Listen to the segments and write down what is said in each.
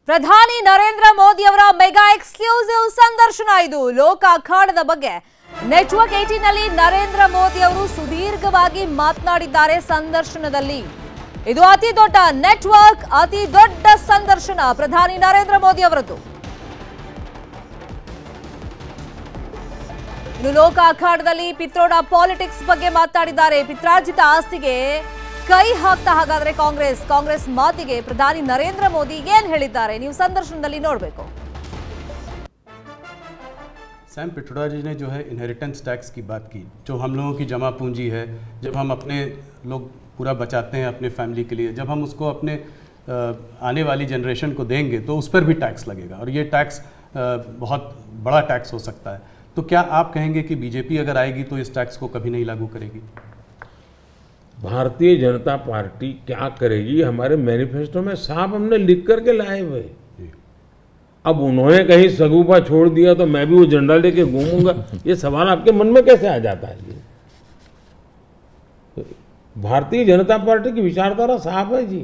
ಪ್ರಧಾನಿ ನರೇಂದ್ರ ಮೋದಿ ಅವರ mega exclusive ಸಂದರ್ಶನ ಇದು. ಲೋಕ ಅಖಾಡದ ಬಗ್ಗೆ ನೆಟ್ವರ್ಕ್ 18 ನಲ್ಲಿ ನರೇಂದ್ರ ಮೋದಿ ಅವರು ಸುದೀರ್ಘವಾಗಿ ಮಾತನಾಡಿದ್ದಾರೆ ಸಂದರ್ಶನದಲ್ಲಿ. ಇದು ಅತಿ ದೊಡ್ಡ ನೆಟ್ವರ್ಕ್, ಅತಿ ದೊಡ್ಡ ಸಂದರ್ಶನ ಪ್ರಧಾನಿ ನರೇಂದ್ರ ಮೋದಿ ಅವರದ್ದು. ಇನ್ನು ಲೋಕ ಅಖಾಡದಲ್ಲಿ ಪಿತ್ರೋಡ ಪಾಲಿಟಿಕ್ಸ್ ಬಗ್ಗೆ ಮಾತನಾಡಿದ್ದಾರೆ. ಪಿತ್ರಾರ್ಜಿತ ಆಸ್ತಿಗೆ ಕೈ ಹಾಕ್ತಾ ಹಾಗಾದ್ರೆ ಕಾಂಗ್ರೆಸ್ ಮಾತಿಗೆ ಪ್ರಧಾನಿ ನರೇಂದ್ರ ಮೋದಿ ಏನ್ ಹೇಳಿದ್ದಾರೆ ನೀವು ಸಂದರ್ಶನದಲ್ಲಿ ನೋಡಬೇಕು. सैम पिट्रोडा जी ने जो है इनहेरिटेंस टैक्स की बात की, जो हम लोगों की जमा पूंजी है, जब हम अपने लोग पूरा बचाते हैं अपने फैमिली के लिए, जब हम उसको अपने आने वाली जनरेशन को देंगे तो उस पर भी टैक्स लगेगा और ये टैक्स बहुत बड़ा टैक्स हो सकता है. तो क्या आप कहेंगे कि बीजेपी अगर आएगी तो इस टैक्स को कभी नहीं लागू करेगी? भारतीय जनता पार्टी क्या करेगी हमारे मैनिफेस्टो में साफ हमने लिख करके लाए हुए. अब उन्होंने कहीं सगुफा छोड़ दिया तो मैं भी वो झंडा लेके घूमूंगा, ये सवाल आपके मन में कैसे आ जाता है? भारतीय जनता पार्टी की विचारधारा साफ है जी.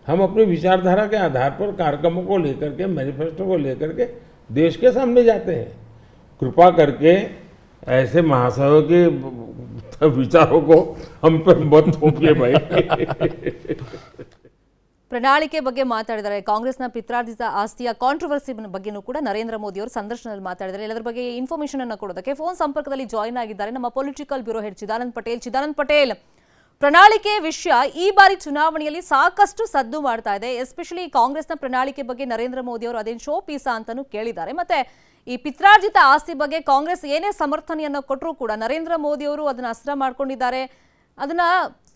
हम अपनी विचारधारा के आधार पर कार्यक्रमों को लेकर के, मैनिफेस्टो को लेकर के देश के सामने जाते हैं. कृपा करके ऐसे महाशयों के विचारों को हम पर मत थोपिए भाई. ಪ್ರಣಾಳಿಕೆ ಬಗ್ಗೆ ಮಾತಾಡಿದ್ದಾರೆ. ಕಾಂಗ್ರೆಸ್ನ ಪಿತ್ರಾರ್ಜಿತ ಆಸ್ತಿಯ ಕಾಂಟ್ರವರ್ಸಿ ಬಗ್ಗೆನೂ ಕೂಡ ನರೇಂದ್ರ ಮೋದಿ ಅವರು ಸಂದರ್ಶನದಲ್ಲಿ ಮಾತಾಡಿದ್ದಾರೆ. ಎಲ್ಲದರ ಬಗ್ಗೆ ಇನ್ಫಾರ್ಮೇಶನ್ ಅನ್ನು ಕೊಡೋದಕ್ಕೆ ಫೋನ್ ಸಂಪರ್ಕದಲ್ಲಿ ಜಾಯಿನ್ ಆಗಿದ್ದಾರೆ ನಮ್ಮ political bureau head Chidanand Patel. ಪ್ರಣಾಳಿಕೆ ವಿಷಯ ಈ ಬಾರಿ ಚುನಾವಣೆಯಲ್ಲಿ ಸಾಕಷ್ಟು ಸದ್ದು ಮಾಡ್ತಾ ಇದೆ. ಎಸ್ಪೆಷಲಿ ಕಾಂಗ್ರೆಸ್ನ ಪ್ರಣಾಳಿಕೆ ಬಗ್ಗೆ ನರೇಂದ್ರ ಮೋದಿ ಅವರು ಅದೇನು ಶೋ ಪೀಸಾ ಅಂತಾನೂ ಕೇಳಿದ್ದಾರೆ. ಮತ್ತೆ ಈ ಪಿತ್ರಾರ್ಜಿತ ಆಸ್ತಿ ಬಗ್ಗೆ ಕಾಂಗ್ರೆಸ್ ಏನೇ ಸಮರ್ಥನೆಯನ್ನು ಕೊಟ್ಟರೂ ಕೂಡ ನರೇಂದ್ರ ಮೋದಿ ಅವರು ಅದನ್ನ ಅಸ್ತ್ರ ಮಾಡ್ಕೊಂಡಿದ್ದಾರೆ. ಅದನ್ನ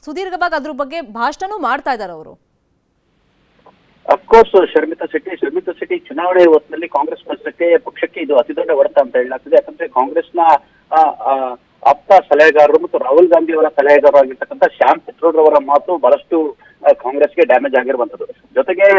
ಸುದೀರ್ಘವಾಗಿ ಅದ್ರ ಬಗ್ಗೆ ಭಾಷಣ ಮಾಡ್ತಾ ಇದ್ದಾರೆ ಅವರು. ಅಫ್ಕೋರ್ಸ್ ಶರ್ಮಿತಾ ಶೆಟ್ಟಿ ಚುನಾವಣೆ ಹೊತ್ತಿನಲ್ಲಿ ಕಾಂಗ್ರೆಸ್ ಪಕ್ಷಕ್ಕೆ ಇದು ಅತಿ ದೊಡ್ಡ ಹೊಡೆತ ಅಂತ ಹೇಳಲಾಗ್ತದೆ. ಯಾಕಂದ್ರೆ ಕಾಂಗ್ರೆಸ್ನ ಆಪ್ತ ಸಲಹೆಗಾರರು ಮತ್ತು ರಾಹುಲ್ ಗಾಂಧಿ ಅವರ ಸಲಹೆಗಾರರಾಗಿರ್ತಕ್ಕಂಥ ಶ್ಯಾಮ್ ಪಿತ್ರೋಡ್ರವರ ಮಾತು ಬಹಳಷ್ಟು ಕಾಂಗ್ರೆಸ್ಗೆ ಡ್ಯಾಮೇಜ್ ಆಗಿರುವಂತದ್ದು. ಜೊತೆಗೆ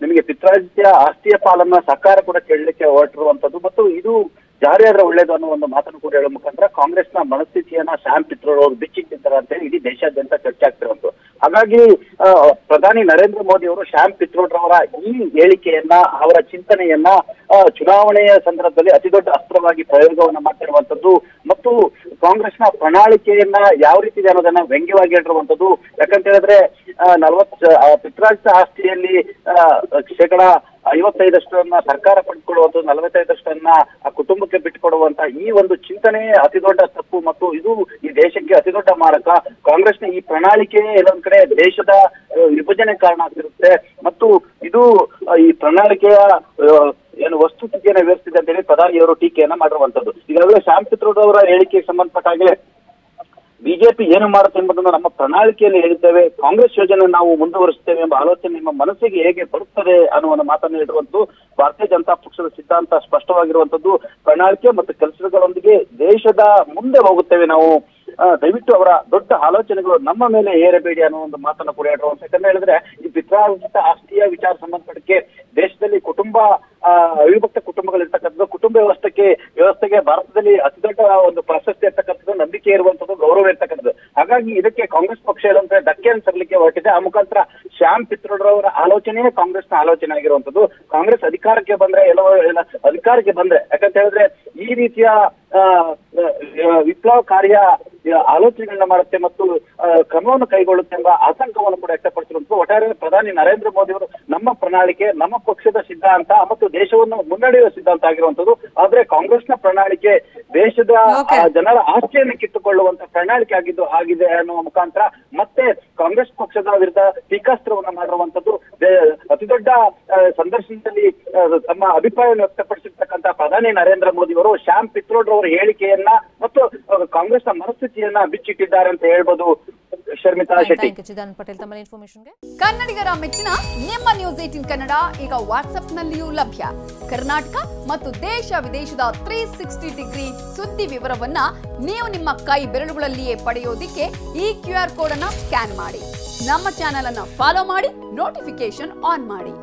ನಿಮಗೆ ಪಿತ್ರಾರ್ಜಿತ ಆಸ್ತಿಯ ಪಾಲನ್ನ ಸರ್ಕಾರ ಕೂಡ ಕೇಳಲಿಕ್ಕೆ ಹೊರಟಿರುವಂತದ್ದು ಮತ್ತು ಇದು ಜಾರಿಯಾದ್ರೆ ಒಳ್ಳೇದು ಅನ್ನೋ ಒಂದು ಮಾತನ್ನು ಕೂಡ ಹೇಳೋ ಮುಖಾಂತರ ಕಾಂಗ್ರೆಸ್ನ ಮನಸ್ಥಿತಿಯನ್ನ ಶ್ಯಾಮ್ ಪಿತ್ರೋಡ್ ಅವರು ಬಿಚ್ಚಿಟ್ಟಿದ್ದಾರೆ ಅಂತ ಹೇಳಿ ಇಡೀ ದೇಶಾದ್ಯಂತ ಚರ್ಚೆ ಆಗ್ತಿರುವಂತದ್ದು. ಹಾಗಾಗಿ ಪ್ರಧಾನಿ ನರೇಂದ್ರ ಮೋದಿ ಅವರು ಶ್ಯಾಮ್ ಪಿತ್ರೋಡ್ರವರ ಈ ಹೇಳಿಕೆಯನ್ನ, ಅವರ ಚಿಂತನೆಯನ್ನ ಚುನಾವಣೆಯ ಸಂದರ್ಭದಲ್ಲಿ ಅತಿ ದೊಡ್ಡ ಅಸ್ತ್ರವಾಗಿ ಪ್ರಯೋಗವನ್ನ ಮಾಡ್ತಿರುವಂತದ್ದು ಮತ್ತು ಕಾಂಗ್ರೆಸ್ನ ಪ್ರಣಾಳಿಕೆಯನ್ನ ಯಾವ ರೀತಿ ಇದೆ ಅನ್ನೋದನ್ನ ವ್ಯಂಗ್ಯವಾಗಿ ಹೇಳಿರುವಂತದ್ದು. ಯಾಕಂತ ಹೇಳಿದ್ರೆ ಪಿತ್ರಾರ್ಜಿತ ಆಸ್ತಿಯಲ್ಲಿ ಶೇಕಡಾ 55% ಸರ್ಕಾರ ಪಡೆದುಕೊಳ್ಳುವಂಥದ್ದು, 45% ಆ ಕುಟುಂಬಕ್ಕೆ ಬಿಟ್ಟುಕೊಡುವಂತ ಈ ಒಂದು ಚಿಂತನೆ ಅತಿ ದೊಡ್ಡ ತಪ್ಪು ಮತ್ತು ಇದು ಈ ದೇಶಕ್ಕೆ ಅತಿ ದೊಡ್ಡ ಮಾರಕ. ಕಾಂಗ್ರೆಸ್ನ ಈ ಪ್ರಣಾಳಿಕೆ ಎಲ್ಲೊಂದ್ ಕಡೆ ದೇಶದ ವಿಭಜನೆ ಕಾರಣ ಆಗ್ತಿರುತ್ತೆ ಮತ್ತು ಇದು ಈ ಪ್ರಣಾಳಿಕೆಯ ಏನು ವಸ್ತುಸ್ಥಿತಿಯನ್ನು ವಿವರಿಸಿದೆ ಅಂತ ಹೇಳಿ ಪ್ರಧಾನಿಯವರು ಟೀಕೆಯನ್ನ ಮಾಡಿರುವಂತದ್ದು. ಈಗಾಗಲೇ ಶ್ಯಾಮ್ ಪಿತ್ರೋಡ್ ಅವರ ಹೇಳಿಕೆಗೆ ಸಂಬಂಧಪಟ್ಟ ಹಾಗೆ ಬಿಜೆಪಿ ಏನು ಮಾಡುತ್ತೆ ಎಂಬುದನ್ನು ನಮ್ಮ ಪ್ರಣಾಳಿಕೆಯಲ್ಲಿ ಹೇಳಿದ್ದೇವೆ. ಕಾಂಗ್ರೆಸ್ ಯೋಜನೆ ನಾವು ಮುಂದುವರಿಸುತ್ತೇವೆ ಎಂಬ ಆಲೋಚನೆ ನಿಮ್ಮ ಮನಸ್ಸಿಗೆ ಹೇಗೆ ಬರುತ್ತದೆ ಅನ್ನುವ ಮಾತನ್ನು ಹೇಳಿರುವಂತದ್ದು. ಭಾರತೀಯ ಜನತಾ ಪಕ್ಷದ ಸಿದ್ಧಾಂತ ಸ್ಪಷ್ಟವಾಗಿರುವಂತದ್ದು. ಪ್ರಣಾಳಿಕೆ ಮತ್ತು ಕೆಲಸಗಳೊಂದಿಗೆ ದೇಶದ ಮುಂದೆ ಹೋಗುತ್ತೇವೆ ನಾವು. ದಯವಿಟ್ಟು ಅವರ ದೊಡ್ಡ ಆಲೋಚನೆಗಳು ನಮ್ಮ ಮೇಲೆ ಏರಬೇಡಿ ಅನ್ನೋ ಒಂದು ಮಾತನ್ನು ಕೂಡ ಹೇಳಿರುವಂತ. ಯಾಕಂದ್ರೆ ಹೇಳಿದ್ರೆ ಈ ಪಿತ್ರಾರ್ಜಿತ ಆಸ್ತಿಯ ವಿಚಾರ ಸಂಬಂಧಪಟ್ಟಕ್ಕೆ ದೇಶದಲ್ಲಿ ಅವಿಭಕ್ತ ಕುಟುಂಬಗಳಿರ್ತಕ್ಕಂಥದ್ದು, ಕುಟುಂಬ ವ್ಯವಸ್ಥೆಗೆ ಭಾರತದಲ್ಲಿ ಅತಿ ದೊಡ್ಡ ಒಂದು ಪ್ರಾಶಸ್ತ್ಯ ಇರ್ತಕ್ಕಂಥದ್ದು, ನಂಬಿಕೆ ಇರುವಂತದ್ದು, ಗೌರವ ಇರ್ತಕ್ಕಂಥದ್ದು. ಹಾಗಾಗಿ ಇದಕ್ಕೆ ಕಾಂಗ್ರೆಸ್ ಪಕ್ಷ ಹೇಳುವಂತ ಧಕ್ಕೆಯನ್ನು ತರಲಿಕ್ಕೆ ಹೊರಟಿದೆ. ಆ ಮುಖಾಂತರ ಶ್ಯಾಮ್ ಪಿತ್ರೋಡ್ರವರ ಆಲೋಚನೆಯೇ ಕಾಂಗ್ರೆಸ್ನ ಆಲೋಚನೆ ಆಗಿರುವಂತದ್ದು. ಕಾಂಗ್ರೆಸ್ ಅಧಿಕಾರಕ್ಕೆ ಬಂದ್ರೆ ಯಾಕಂತ ಹೇಳಿದ್ರೆ ಈ ರೀತಿಯ ವಿಪ್ಲವಕಾರಿಯ ಆಲೋಚನೆಗಳನ್ನ ಮಾಡುತ್ತೆ ಮತ್ತು ಕ್ರಮವನ್ನು ಕೈಗೊಳ್ಳುತ್ತೆ ಎಂಬ ಆತಂಕವನ್ನು ಕೂಡ ವ್ಯಕ್ತಪಡಿಸಿರುವಂತದ್ದು. ಒಟ್ಟಾರೆ ಪ್ರಧಾನಿ ನರೇಂದ್ರ ಮೋದಿ ಅವರು ನಮ್ಮ ಪ್ರಣಾಳಿಕೆ, ನಮ್ಮ ಪಕ್ಷದ ಸಿದ್ಧಾಂತ ಮತ್ತು ದೇಶವನ್ನು ಮುನ್ನಡೆಯುವ ಸಿದ್ಧಾಂತ ಆಗಿರುವಂತದ್ದು. ಆದ್ರೆ ಕಾಂಗ್ರೆಸ್ನ ಪ್ರಣಾಳಿಕೆ ದೇಶದ ಜನರ ಆಸ್ತಿಯನ್ನು ಕಿತ್ತುಕೊಳ್ಳುವಂತ ಪ್ರಣಾಳಿಕೆ ಆಗಿದೆ ಅನ್ನುವ ಮುಖಾಂತರ ಮತ್ತೆ ಕಾಂಗ್ರೆಸ್ ಪಕ್ಷದ ವಿರುದ್ಧ ಟೀಕಾಸ್ತ್ರವನ್ನ ಮಾಡಿರುವಂತದ್ದು. ಅತಿ ದೊಡ್ಡ ಸಂದರ್ಶನದಲ್ಲಿ ತಮ್ಮ ಅಭಿಪ್ರಾಯವನ್ನು ವ್ಯಕ್ತಪಡಿಸಿರ್ತಕ್ಕಂಥ ಪ್ರಧಾನಿ ನರೇಂದ್ರ ಮೋದಿ ಅವರು ಶ್ಯಾಮ್ ಪಿತ್ರೋಡ್ ಅವರ ಹೇಳಿಕೆಯನ್ನ ಮತ್ತು ಕಾಂಗ್ರೆಸ್ನ ಮನಸ್ಥಿತಿಯನ್ನ ಬಿಚ್ಚಿಟ್ಟಿದ್ದಾರೆ ಅಂತ ಹೇಳ್ಬೋದು. ಶರ್ಮಿತಾ ಶೆಟ್ಟಿ. ಕನ್ನಡಿಗರ ಮೆಚ್ಚಿನ ನಿಮ್ಮ ನ್ಯೂಸ್ 18 ಕನ್ನಡ ಈಗ ವಾಟ್ಸ್ಆಪ್ನಲ್ಲಿಯೂ ಲಭ್ಯ. ಕರ್ನಾಟಕ ಮತ್ತು ದೇಶ ವಿದೇಶದ 360 ಡಿಗ್ರಿ ಸುದ್ದಿ ವಿವರವನ್ನ ನೀವು ನಿಮ್ಮ ಕೈ ಬೆರಳುಗಳಲ್ಲಿಯೇ ಪಡೆಯೋದಿಕ್ಕೆ ಈ QR ಕೋಡ್ ಅನ್ನ ಸ್ಕ್ಯಾನ್ ಮಾಡಿ. ನಮ್ಮ ಚಾನೆಲ್ ಅನ್ನ ಫಾಲೋ ಮಾಡಿ, ನೋಟಿಫಿಕೇಶನ್ ಆನ್ ಮಾಡಿ.